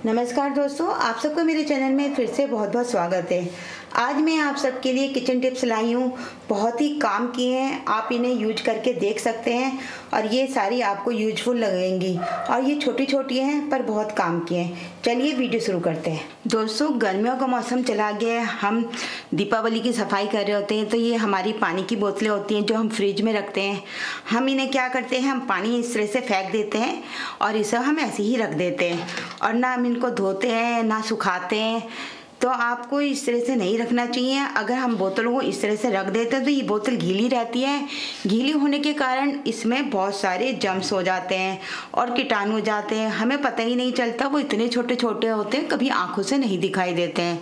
नमस्कार दोस्तों, आप सबको मेरे चैनल में फिर से बहुत बहुत स्वागत है। आज मैं आप सबके लिए किचन टिप्स लाई हूँ। बहुत ही काम की हैं, आप इन्हें यूज करके देख सकते हैं और ये सारी आपको यूजफुल लगेंगी। और ये छोटी छोटी हैं पर बहुत काम की हैं। चलिए वीडियो शुरू करते हैं। दोस्तों, गर्मियों का मौसम चला गया है, हम दीपावली की सफाई कर रहे होते हैं। तो ये हमारी पानी की बोतलें होती हैं जो हम फ्रिज में रखते हैं। हम इन्हें क्या करते हैं, हम पानी इस तरह से फेंक देते हैं और इसे हम ऐसे ही रख देते हैं और ना हम इनको धोते हैं ना सुखाते हैं। तो आपको इस तरह से नहीं रखना चाहिए। अगर हम बोतलों को इस तरह से रख देते हैं तो ये बोतल गीली रहती है। गीली होने के कारण इसमें बहुत सारे जम्स हो जाते हैं और कीटाणु हो जाते हैं, हमें पता ही नहीं चलता। वो इतने छोटे छोटे होते हैं, कभी आंखों से नहीं दिखाई देते हैं।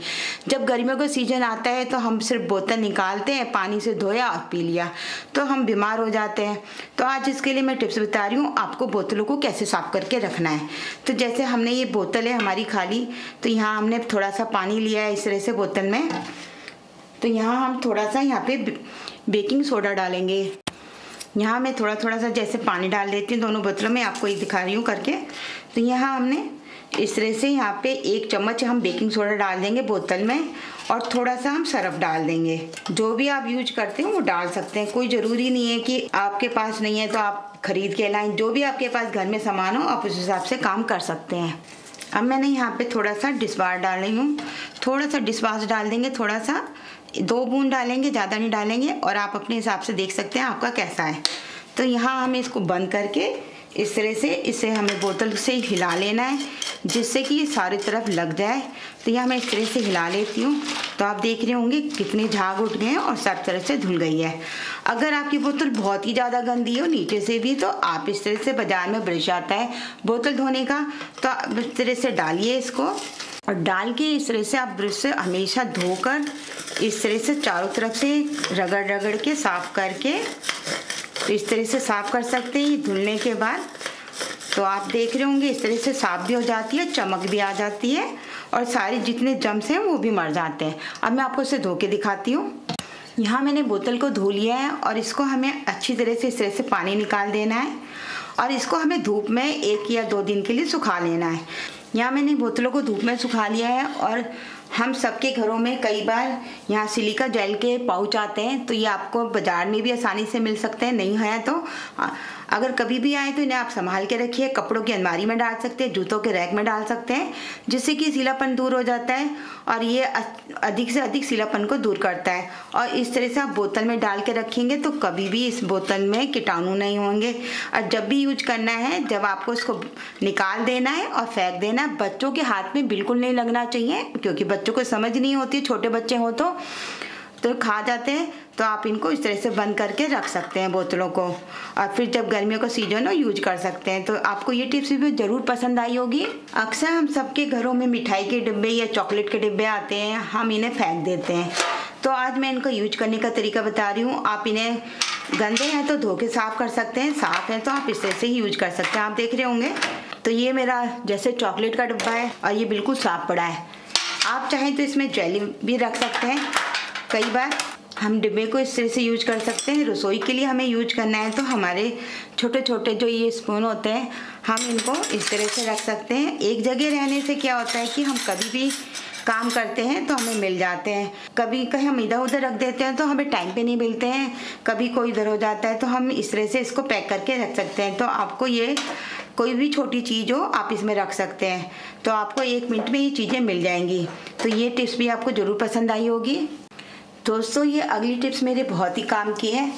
जब गर्मियों का सीजन आता है तो हम सिर्फ बोतल निकालते हैं, पानी से धोया और पी लिया, तो हम बीमार हो जाते हैं। तो आज इसके लिए मैं टिप्स बता रही हूँ आपको बोतलों को कैसे साफ करके रखना है। तो जैसे हमने ये बोतल है हमारी खाली, तो यहाँ हमने थोड़ा सा पानी लिया है इस तरह से बोतल में। तो यहाँ हम थोड़ा सा यहाँ पे बेकिंग सोडा डालेंगे। यहाँ मैं थोड़ा थोड़ा सा जैसे पानी डाल देती हूँ दोनों बोतलों में, आपको ये दिखा रही हूँ करके। तो यहाँ हमने इस तरह से यहाँ पे 1 चम्मच हम बेकिंग सोडा डाल देंगे बोतल में और थोड़ा सा हम सरफ डाल देंगे। जो भी आप यूज करते हैं वो डाल सकते हैं, कोई ज़रूरी नहीं है कि आपके पास नहीं है तो आप खरीद के लाएं। जो भी आपके पास घर में सामान हो आप उस हिसाब से काम कर सकते हैं। अब मैंने यहाँ पे थोड़ा सा डिशवाश डाल रही हूँ। थोड़ा सा डिशवाश डाल देंगे, थोड़ा सा 2 बूंद डालेंगे, ज़्यादा नहीं डालेंगे। और आप अपने हिसाब से देख सकते हैं आपका कैसा है। तो यहाँ हमें इसको बंद करके इस तरह से इसे हमें बोतल से हिला लेना है जिससे कि ये सारी तरफ लग जाए। तो यह मैं इस तरह से हिला लेती हूँ। तो आप देख रहे होंगे कितने झाग उठ गए हैं और सब तरह से धुल गई है। अगर आपकी बोतल बहुत ही ज़्यादा गंदी हो नीचे से भी, तो आप इस तरह से बाजार में ब्रश आता है बोतल धोने का, तो आप इस तरह से डालिए इसको और डाल के इस तरह से आप ब्रश से हमेशा धोकर इस तरह से चारों तरफ से रगड़ रगड़ के साफ करके, तो इस तरह से साफ कर सकते हैं। धुलने के बाद तो आप देख रहे होंगे इस तरह से साफ भी हो जाती है, चमक भी आ जाती है और सारे जितने जम्स हैं वो भी मर जाते हैं। अब मैं आपको इसे धो के दिखाती हूँ। यहाँ मैंने बोतल को धो लिया है और इसको हमें अच्छी तरह से इस तरह से पानी निकाल देना है और इसको हमें धूप में 1 या 2 दिन के लिए सुखा लेना है। यहाँ मैंने बोतलों को धूप में सुखा लिया है और हम सबके घरों में कई बार यहाँ सिलिका जेल के पाउच आते हैं, तो ये आपको बाज़ार में भी आसानी से मिल सकते हैं। नहीं है तो अगर कभी भी आए तो इन्हें आप संभाल के रखिए। कपड़ों की अलमारी में डाल सकते हैं, जूतों के रैक में डाल सकते हैं, जिससे कि सीलापन दूर हो जाता है और ये अधिक से अधिक सीलापन को दूर करता है। और इस तरह से आप बोतल में डाल के रखेंगे तो कभी भी इस बोतल में कीटाणु नहीं होंगे। और जब भी यूज करना है, जब आपको इसको निकाल देना है और फेंक देना है, बच्चों के हाथ में बिल्कुल नहीं लगना चाहिए, क्योंकि बच्चों को समझ नहीं होती। छोटे बच्चे हो तो खा जाते हैं। तो आप इनको इस तरह से बंद करके रख सकते हैं बोतलों को, और फिर जब गर्मियों का सीजन हो यूज कर सकते हैं। तो आपको ये टिप्स भी ज़रूर पसंद आई होगी। अक्सर हम सबके घरों में मिठाई के डिब्बे या चॉकलेट के डिब्बे आते हैं, हम इन्हें फेंक देते हैं। तो आज मैं इनको यूज करने का तरीका बता रही हूँ। आप इन्हें गंदे हैं तो धो के साफ़ कर सकते हैं, साफ़ है तो आप इस तरह से ही यूज कर सकते हैं। आप देख रहे होंगे तो ये मेरा जैसे चॉकलेट का डिब्बा है और ये बिल्कुल साफ़ पड़ा है। आप चाहें तो इसमें जेली भी रख सकते हैं। कई बार हम डिब्बे को इस तरह से यूज कर सकते हैं। रसोई के लिए हमें यूज करना है तो हमारे छोटे छोटे जो ये स्पून होते हैं, हम इनको इस तरह से रख सकते हैं। एक जगह रहने से क्या होता है कि हम कभी भी काम करते हैं तो हमें मिल जाते हैं। कभी कहीं हम इधर उधर रख देते हैं तो हमें टाइम पे नहीं मिलते हैं। कभी कोई इधर हो जाता है तो हम इस तरह से इसको पैक करके रख सकते हैं। तो आपको ये कोई भी छोटी चीज़ हो आप इसमें रख सकते हैं, तो आपको 1 मिनट में ये चीज़ें मिल जाएंगी। तो ये टिप्स भी आपको ज़रूर पसंद आई होगी। दोस्तों, ये अगली टिप्स मेरे बहुत ही काम की है।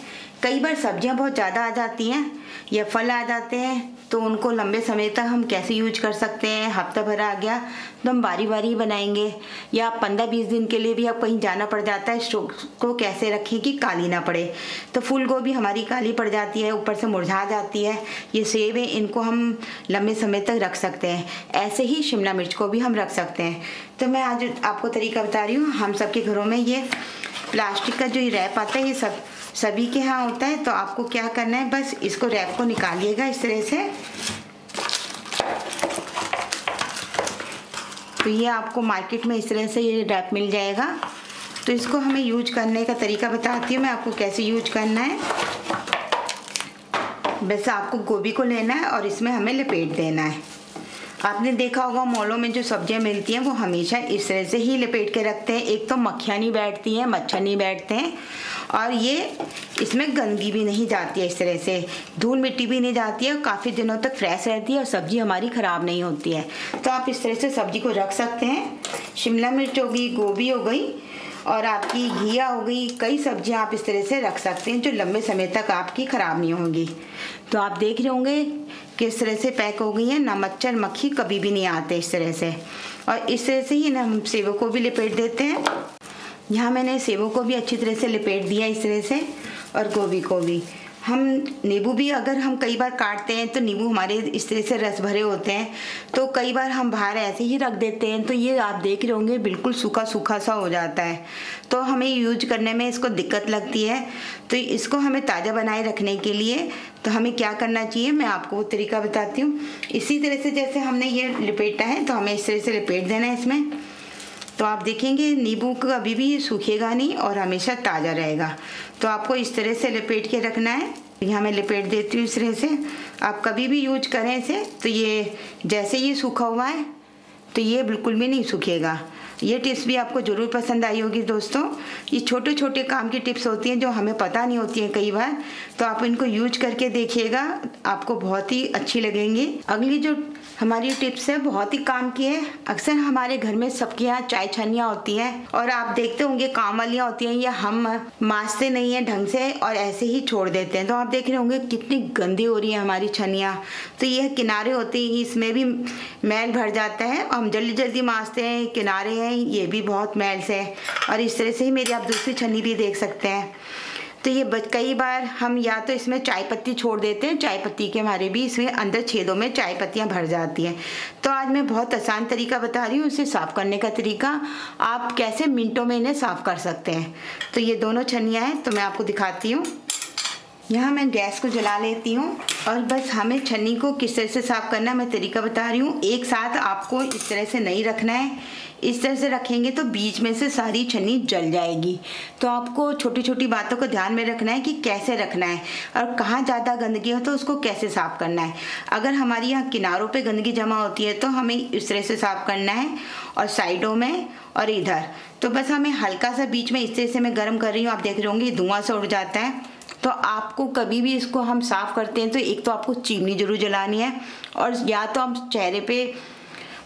कई बार सब्जियां बहुत ज़्यादा आ जाती हैं या फल आ जाते हैं, तो उनको लंबे समय तक हम कैसे यूज कर सकते हैं। हफ्ता भर आ गया तो हम बारी बारी बनाएंगे, या 15-20 दिन के लिए भी आप कहीं जाना पड़ जाता है, स्टोव को कैसे रखें कि काली ना पड़े। तो फूल गोभी हमारी काली पड़ जाती है, ऊपर से मुरझा जाती है। ये सेब है, इनको हम लंबे समय तक रख सकते हैं। ऐसे ही शिमला मिर्च को भी हम रख सकते हैं। तो मैं आज आपको तरीका बता रही हूँ। हम सबके घरों में ये प्लास्टिक का जो ये रैप आता है, ये सभी के यहाँ होता है। तो आपको क्या करना है, बस इसको रैप को निकालिएगा इस तरह से। तो ये आपको मार्केट में इस तरह से ये रैप मिल जाएगा। तो इसको हमें यूज करने का तरीका बताती हूँ मैं आपको कैसे यूज करना है। बस आपको गोभी को लेना है और इसमें हमें लपेट देना है। आपने देखा होगा मॉलों में जो सब्जियां मिलती हैं वो हमेशा इस तरह से ही लपेट के रखते हैं। एक तो मक्खियाँ नहीं बैठती हैं, मच्छर नहीं बैठते हैं, और ये इसमें गंदगी भी नहीं जाती है, इस तरह से धूल मिट्टी भी नहीं जाती है, और काफ़ी दिनों तक फ्रेश रहती है और सब्जी हमारी ख़राब नहीं होती है। तो आप इस तरह से सब्जी को रख सकते हैं। शिमला मिर्च हो गई, गोभी हो गई, और आपकी घिया हो गई, कई सब्जियां आप इस तरह से रख सकते हैं जो लंबे समय तक आपकी ख़राब नहीं होंगी। तो आप देख रहे होंगे किस तरह से पैक हो गई है, ना मच्छर मक्खी कभी भी नहीं आते इस तरह से। और इस तरह से ही ना हम सेवों को भी लपेट देते हैं। यहाँ मैंने सेवों को भी अच्छी तरह से लपेट दिया इस तरह से, और गोभी को भी। हम नींबू भी अगर हम कई बार काटते हैं तो नींबू हमारे इस तरह से रस भरे होते हैं, तो कई बार हम बाहर ऐसे ही रख देते हैं, तो ये आप देख रहे होंगे बिल्कुल सूखा सूखा सा हो जाता है, तो हमें यूज करने में इसको दिक्कत लगती है। तो इसको हमें ताज़ा बनाए रखने के लिए तो हमें क्या करना चाहिए, मैं आपको वो तरीका बताती हूँ। इसी तरह से जैसे हमने ये लपेटा है तो हमें इस तरह से लपेट देना है इसमें। तो आप देखेंगे नींबू कभी भी सूखेगा नहीं और हमेशा ताज़ा रहेगा। तो आपको इस तरह से लपेट के रखना है। यहाँ मैं लपेट देती हूँ इस तरह से। आप कभी भी यूज करें इसे, तो ये जैसे ये सूखा हुआ है तो ये बिल्कुल भी नहीं सूखेगा। ये टिप्स भी आपको ज़रूर पसंद आई होगी दोस्तों। ये छोटे छोटे काम की टिप्स होती हैं जो हमें पता नहीं होती हैं कई बार, तो आप इनको यूज करके देखिएगा, आपको बहुत ही अच्छी लगेंगी। अगली जो हमारी टिप्स है बहुत ही काम की है। अक्सर हमारे घर में सबके यहाँ चाय छन्नियाँ होती हैं, और आप देखते होंगे काम वालियाँ होती हैं, या हम मांजते नहीं हैं ढंग से और ऐसे ही छोड़ देते हैं। तो आप देख रहे होंगे कितनी गंदी हो रही है हमारी छन्नियाँ। तो यह किनारे होते हैं, इसमें भी मैल भर जाता है, और हम जल्दी जल्दी मांजते हैं, किनारे हैं ये भी बहुत मैल से है। और इस तरह से ही मेरी आप दूसरी छन्नी भी देख सकते हैं। तो ये कई बार हम या तो इसमें चाय पत्ती छोड़ देते हैं, चाय पत्ती के हमारे भी इसमें अंदर छेदों में चाय पत्तियां भर जाती हैं। तो आज मैं बहुत आसान तरीका बता रही हूँ इसे साफ़ करने का तरीका, आप कैसे मिनटों में इन्हें साफ़ कर सकते हैं। तो ये दोनों छन्नियाँ हैं, तो मैं आपको दिखाती हूँ। यहाँ मैं गैस को जला लेती हूँ, और बस हमें छन्नी को किस तरह से साफ़ करना है मैं तरीका बता रही हूँ। एक साथ आपको इस तरह से नहीं रखना है, इस तरह से रखेंगे तो बीच में से सारी छन्नी जल जाएगी। तो आपको छोटी छोटी बातों को ध्यान में रखना है कि कैसे रखना है, और कहाँ ज़्यादा गंदगी हो तो उसको कैसे साफ़ करना है। अगर हमारी यहाँ किनारों पे गंदगी जमा होती है तो हमें इस तरह से साफ़ करना है, और साइडों में और इधर। तो बस हमें हल्का सा बीच में इस तरह से मैं गर्म कर रही हूँ, आप देख रहे होंगे धुआं से उड़ जाता है। तो आपको कभी भी इसको हम साफ़ करते हैं तो एक तो आपको चिमनी जरूर जलानी है, और या तो आप चेहरे पे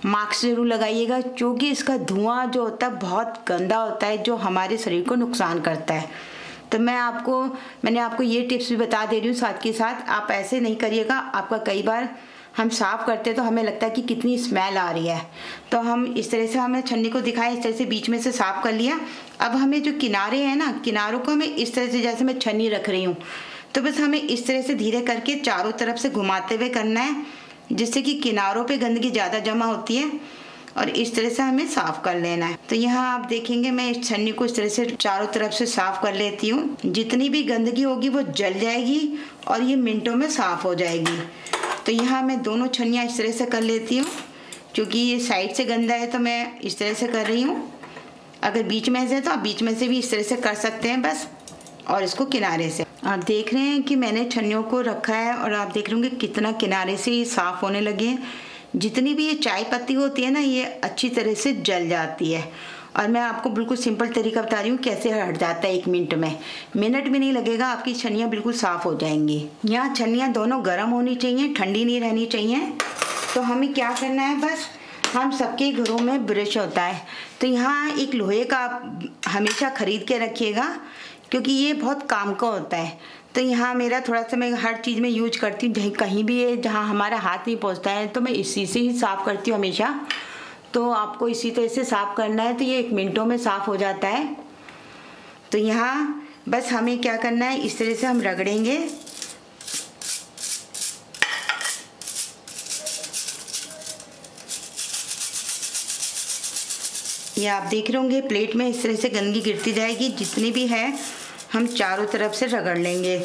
मास्क जरूर लगाइएगा, क्योंकि इसका धुआं जो होता है बहुत गंदा होता है जो हमारे शरीर को नुकसान करता है। तो मैंने आपको ये टिप्स भी बता दे रही हूँ, साथ के साथ आप ऐसे नहीं करिएगा। आपका कई बार हम साफ़ करते हैं तो हमें लगता है कि कितनी स्मेल आ रही है, तो हम इस तरह से हमें छन्नी को दिखाएं, इस तरह से बीच में से साफ़ कर लिया। अब हमें जो किनारे हैं ना, किनारों को हमें इस तरह से, जैसे मैं छन्नी रख रही हूँ, तो बस हमें इस तरह से धीरे करके चारों तरफ से घुमाते हुए करना है, जिससे कि किनारों पे गंदगी ज़्यादा जमा होती है, और इस तरह से हमें साफ़ कर लेना है। तो यहाँ आप देखेंगे मैं इस छन्नी को इस तरह से चारों तरफ से साफ़ कर लेती हूँ। जितनी भी गंदगी होगी वो जल जाएगी और ये मिनटों में साफ़ हो जाएगी। तो यहाँ मैं दोनों छन्नियाँ इस तरह से कर लेती हूँ, क्योंकि ये साइड से गंदा है तो मैं इस तरह से कर रही हूँ। अगर बीच में से तो आप बीच में से भी इस तरह से कर सकते हैं बस, और इसको किनारे से। आप देख रहे हैं कि मैंने छन्नियों को रखा है, और आप देख रहे होंगे कितना किनारे से ये साफ़ होने लगे हैं। जितनी भी ये चाय पत्ती होती है ना, ये अच्छी तरह से जल जाती है। और मैं आपको बिल्कुल सिंपल तरीका बता रही हूँ कैसे हट जाता है। 1 मिनट में, मिनट भी नहीं लगेगा, आपकी छन्नियाँ बिल्कुल साफ़ हो जाएंगी। यहाँ छन्नियाँ दोनों गर्म होनी चाहिए, ठंडी नहीं रहनी चाहिए। तो हमें क्या करना है, बस हम सबके घरों में ब्रश होता है, तो यहाँ एक लोहे का हमेशा ख़रीद के रखिएगा, क्योंकि ये बहुत काम का होता है। तो यहाँ मेरा थोड़ा सा, मैं हर चीज़ में यूज करती हूँ, कहीं भी है जहाँ हमारा हाथ नहीं पहुँचता है तो मैं इसी से ही साफ़ करती हूँ हमेशा। तो आपको इसी तरह से साफ़ करना है, तो ये 1 मिनटों में साफ़ हो जाता है। तो यहाँ बस हमें क्या करना है, इस तरह से हम रगड़ेंगे। ये आप देख रहे होंगे प्लेट में इस तरह से गंदगी गिरती जाएगी, जितनी भी है हम चारों तरफ से रगड़ लेंगे।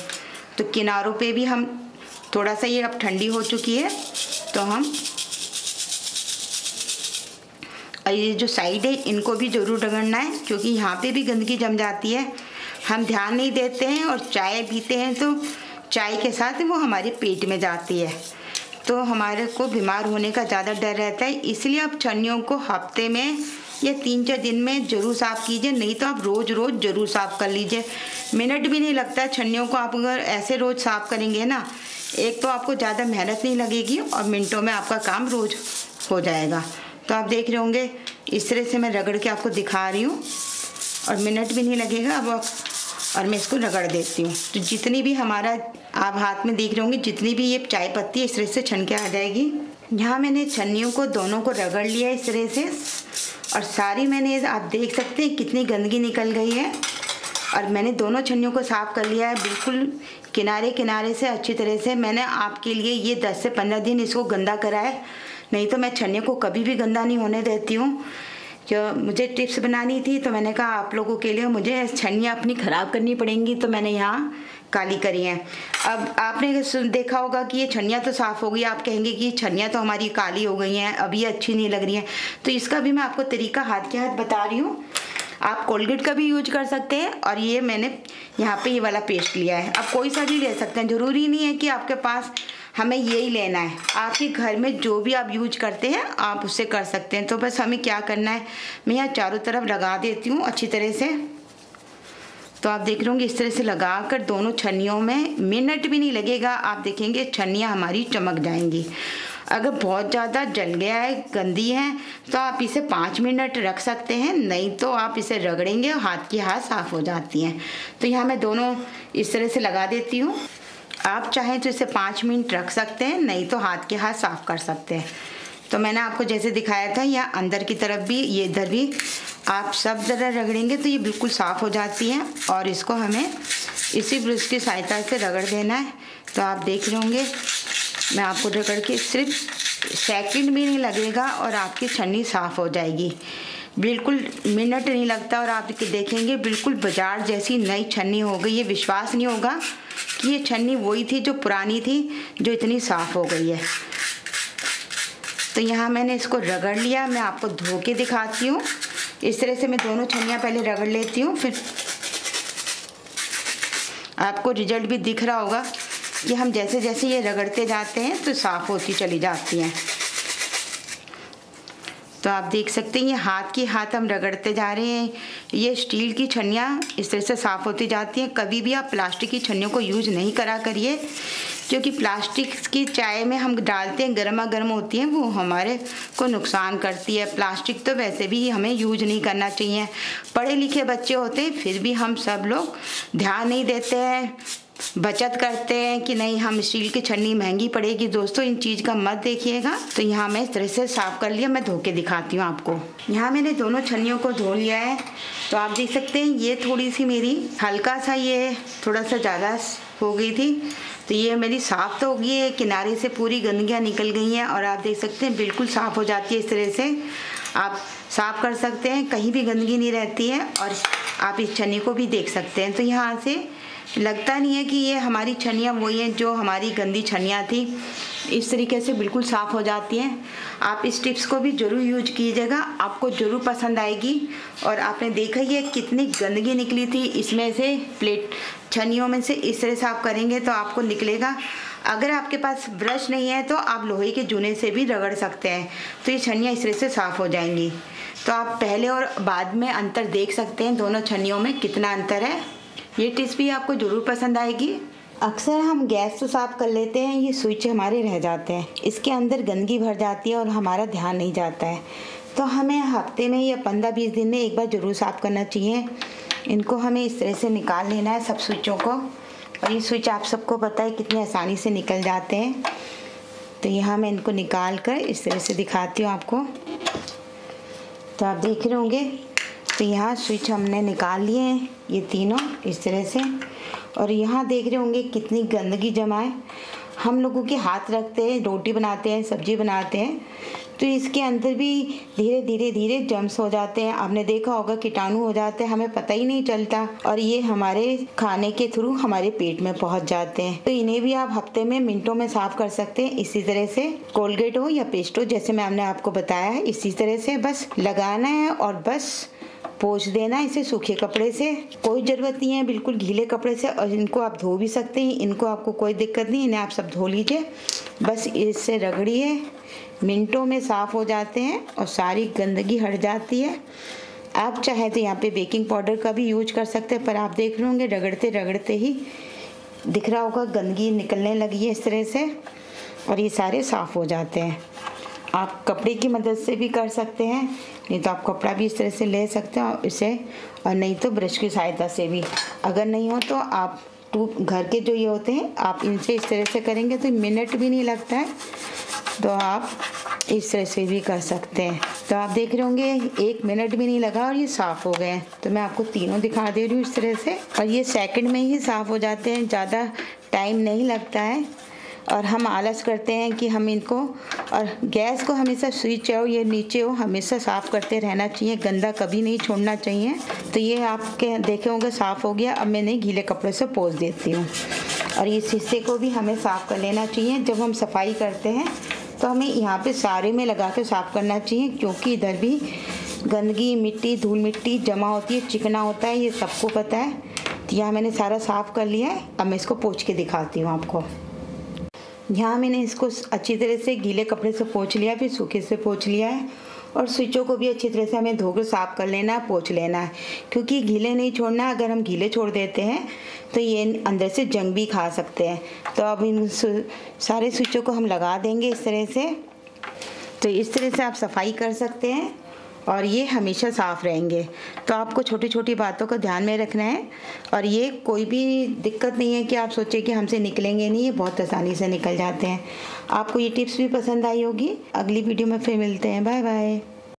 तो किनारों पे भी हम थोड़ा सा, ये अब ठंडी हो चुकी है तो हम, और ये जो साइड है इनको भी ज़रूर रगड़ना है, क्योंकि यहाँ पे भी गंदगी जम जाती है, हम ध्यान नहीं देते हैं और चाय पीते हैं तो चाय के साथ वो हमारे पेट में जाती है। तो हमारे को बीमार होने का ज़्यादा डर रहता है। इसलिए आप छन्नियों को हफ्ते में या 3-4 दिन में ज़रूर साफ़ कीजिए, नहीं तो आप रोज़ रोज़ ज़रूर साफ़ कर लीजिए। मिनट भी नहीं लगता है छन्नियों को आप अगर ऐसे रोज़ साफ़ करेंगे ना, एक तो आपको ज़्यादा मेहनत नहीं लगेगी और मिनटों में आपका काम रोज़ हो जाएगा। तो आप देख रहे होंगे इस तरह से मैं रगड़ के आपको दिखा रही हूँ और मिनट भी नहीं लगेगा। अब और मैं इसको रगड़ देती हूँ। तो जितनी भी हमारा आप हाथ में देख रहे होंगे, जितनी भी ये चाय पत्ती है इस तरह से छन के आ जाएगी। यहाँ मैंने छन्नियों को दोनों को रगड़ लिया इस तरह से, और सारी मैंने आप देख सकते हैं कितनी गंदगी निकल गई है। और मैंने दोनों छन्नियों को साफ़ कर लिया है बिल्कुल किनारे किनारे से अच्छी तरह से। मैंने आपके लिए ये 10 से 15 दिन इसको गंदा करा है, नहीं तो मैं छन्नियों को कभी भी गंदा नहीं होने देती हूँ। जो मुझे टिप्स बनानी थी तो मैंने कहा आप लोगों के लिए मुझे छन्नियाँ अपनी ख़राब करनी पड़ेंगी, तो मैंने यहाँ काली करी हैं। अब आपने देखा होगा कि ये छन्नियाँ तो साफ़ हो गई, आप कहेंगे कि छन्नियाँ तो हमारी काली हो गई हैं, अब ये अच्छी नहीं लग रही हैं। तो इसका भी मैं आपको तरीका हाथ के हाथ बता रही हूँ। आप कोलगेट का भी यूज कर सकते हैं, और ये मैंने यहाँ पे ये वाला पेस्ट लिया है। आप कोई सा भी ले सकते हैं, ज़रूरी नहीं है कि आपके पास हमें यही लेना है। आपके घर में जो भी आप यूज करते हैं आप उससे कर सकते हैं। तो बस हमें क्या करना है, मैं यहाँ चारों तरफ लगा देती हूँ अच्छी तरह से। तो आप देख रहे होंगे इस तरह से लगा कर दोनों छन्नियों में मिनट भी नहीं लगेगा, आप देखेंगे छन्नियाँ हमारी चमक जाएंगी। अगर बहुत ज़्यादा जल गया है, गंदी है, तो आप इसे 5 मिनट रख सकते हैं, नहीं तो आप इसे रगड़ेंगे और हाथ की हाथ साफ़ हो जाती हैं। तो यहाँ मैं दोनों इस तरह से लगा देती हूँ। आप चाहें तो इसे 5 मिनट रख सकते हैं, नहीं तो हाथ के हाथ साफ़ कर सकते हैं। तो मैंने आपको जैसे दिखाया था, या अंदर की तरफ भी, ये इधर भी आप सब जगह रगड़ेंगे तो ये बिल्कुल साफ़ हो जाती हैं। और इसको हमें इसी ब्रश की सहायता से रगड़ देना है। तो आप देख रहे होंगे मैं आपको रगड़ के सिर्फ सेकंड भी नहीं लगेगा और आपकी छन्नी साफ़ हो जाएगी। बिल्कुल मिनट नहीं लगता और आप देखेंगे बिल्कुल बाजार जैसी नई छन्नी हो गई। ये विश्वास नहीं होगा कि ये छन्नी वही थी जो पुरानी थी, जो इतनी साफ़ हो गई है। तो यहाँ मैंने इसको रगड़ लिया, मैं आपको धो के दिखाती हूँ। इस तरह से मैं दोनों छन्नियाँ पहले रगड़ लेती हूँ, फिर आपको रिजल्ट भी दिख रहा होगा कि हम जैसे जैसे ये रगड़ते जाते हैं तो साफ़ होती चली जाती हैं। तो आप देख सकते हैं ये हाथ की हाथ हम रगड़ते जा रहे हैं। ये स्टील की छन्नियाँ इस तरह से साफ़ होती जाती हैं। कभी भी आप प्लास्टिक की छन्नियों को यूज़ नहीं करा करिए, क्योंकि प्लास्टिक की चाय में हम डालते हैं, गर्मा गर्म होती हैं, वो हमारे को नुकसान करती है। प्लास्टिक तो वैसे भी हमें यूज नहीं करना चाहिए। पढ़े लिखे बच्चे होते हैं, फिर भी हम सब लोग ध्यान नहीं देते हैं, बचत करते हैं कि नहीं हम स्टील की छन्नी महंगी पड़ेगी। दोस्तों इन चीज़ का मत देखिएगा। तो यहाँ मैं इस तरह से साफ़ कर लिया, मैं धो के दिखाती हूँ आपको। यहाँ मैंने दोनों छन्नियों को धो लिया है। तो आप देख सकते हैं ये थोड़ी सी मेरी हल्का सा ये थोड़ा सा ज़्यादा हो गई थी, तो ये मेरी साफ़ तो हो गई है, किनारे से पूरी गंदगियाँ निकल गई हैं और आप देख सकते हैं बिल्कुल साफ़ हो जाती है। इस तरह से आप साफ़ कर सकते हैं, कहीं भी गंदगी नहीं रहती है। और आप इस छन्नी को भी देख सकते हैं, तो यहाँ से लगता नहीं है कि ये हमारी छन्नियाँ वही हैं जो हमारी गंदी छन्नियाँ थी। इस तरीके से बिल्कुल साफ़ हो जाती हैं। आप इस टिप्स को भी ज़रूर यूज कीजिएगा, आपको ज़रूर पसंद आएगी। और आपने देखा ही है कितनी गंदगी निकली थी इसमें से, प्लेट छन्नियों में से। इस तरह से आप करेंगे तो आपको निकलेगा। अगर आपके पास ब्रश नहीं है तो आप लोहे के जूने से भी रगड़ सकते हैं, तो ये छन्नियाँ इस तरह से साफ़ हो जाएंगी। तो आप पहले और बाद में अंतर देख सकते हैं, दोनों छन्नियों में कितना अंतर है। ये टिप्स भी आपको ज़रूर पसंद आएगी। अक्सर हम गैस तो साफ़ कर लेते हैं, ये स्विच हमारे रह जाते हैं, इसके अंदर गंदगी भर जाती है और हमारा ध्यान नहीं जाता है। तो हमें हफ्ते में या 15-20 दिन में एक बार ज़रूर साफ़ करना चाहिए। इनको हमें इस तरह से निकाल लेना है सब स्विचों को। और ये स्विच आप सबको पता है कितनी आसानी से निकल जाते हैं। तो यहाँ मैं इनको निकाल कर इस तरह से दिखाती हूँ आपको। तो आप देख रहे होंगे, तो यहाँ स्विच हमने निकाल लिए हैं ये तीनों इस तरह से। और यहाँ देख रहे होंगे कितनी गंदगी जमा है। हम लोगों के हाथ रखते हैं, रोटी बनाते हैं, सब्जी बनाते हैं, तो इसके अंदर भी धीरे धीरे धीरे जम्स हो जाते हैं। आपने देखा होगा कीटाणु हो जाते हैं, हमें पता ही नहीं चलता, और ये हमारे खाने के थ्रू हमारे पेट में पहुंच जाते हैं। तो इन्हें भी आप हफ्ते में मिनटों में साफ कर सकते हैं। इसी तरह से कोलगेट हो या पेस्ट हो, जैसे मैंने आपको बताया है, इसी तरह से बस लगाना है और बस पोंछ देना इसे सूखे कपड़े से। कोई ज़रूरत नहीं है बिल्कुल गीले कपड़े से, और इनको आप धो भी सकते हैं, इनको आपको कोई दिक्कत नहीं, इन्हें आप सब धो लीजिए। बस इससे रगड़िए, मिनटों में साफ़ हो जाते हैं और सारी गंदगी हट जाती है। आप चाहे तो यहाँ पे बेकिंग पाउडर का भी यूज कर सकते हैं, पर आप देख रहे होंगे रगड़ते रगड़ते ही दिख रहा होगा गंदगी निकलने लगी है इस तरह से, और ये सारे साफ़ हो जाते हैं। आप कपड़े की मदद से भी कर सकते हैं, नहीं तो आप कपड़ा भी इस तरह से ले सकते हैं और इसे, और नहीं तो ब्रश की सहायता से भी। अगर नहीं हो तो आप घर के जो ये होते हैं आप इनसे इस तरह से करेंगे तो मिनट भी नहीं लगता है, तो आप इस तरह से भी कर सकते हैं। तो आप देख रहे होंगे 1 मिनट भी नहीं लगा और ये साफ़ हो गए हैं। तो मैं आपको तीनों दिखा दे रही हूँ इस तरह से, और ये सेकंड में ही साफ़ हो जाते हैं, ज़्यादा टाइम नहीं लगता है। और हम आलस करते हैं कि हम इनको, और गैस को हमेशा स्विच हो या नीचे हो हमेशा साफ़ करते रहना चाहिए, गंदा कभी नहीं छोड़ना चाहिए। तो ये आपके देखे होंगे साफ़ हो गया। अब मैंने गीले कपड़े से पोंछ देती हूँ, और इस हिस्से को भी हमें साफ़ कर लेना चाहिए। जब हम सफाई करते हैं तो हमें यहाँ पे सारे में लगा के साफ़ करना चाहिए, क्योंकि इधर भी गंदगी, मिट्टी, धूल मिट्टी जमा होती है, चिकना होता है, ये सबको पता है। तो यहाँ मैंने सारा साफ़ कर लिया है। अब मैं इसको पोंछ के दिखाती हूँ आपको। यहाँ मैंने इसको अच्छी तरह से गीले कपड़े से पोंछ लिया, फिर सूखे से पोंछ लिया है, और स्विचों को भी अच्छी तरह से हमें धोकर साफ़ कर लेना है, पोंछ लेना है, क्योंकि गीले नहीं छोड़ना है। अगर हम गीले छोड़ देते हैं तो ये अंदर से जंग भी खा सकते हैं। तो अब इन सारे स्विचों को हम लगा देंगे इस तरह से। तो इस तरह से आप सफाई कर सकते हैं और ये हमेशा साफ़ रहेंगे। तो आपको छोटी छोटी बातों का ध्यान में रखना है, और ये कोई भी दिक्कत नहीं है कि आप सोचें कि हमसे निकलेंगे नहीं, ये बहुत आसानी से निकल जाते हैं। आपको ये टिप्स भी पसंद आई होगी। अगली वीडियो में फिर मिलते हैं। Bye bye.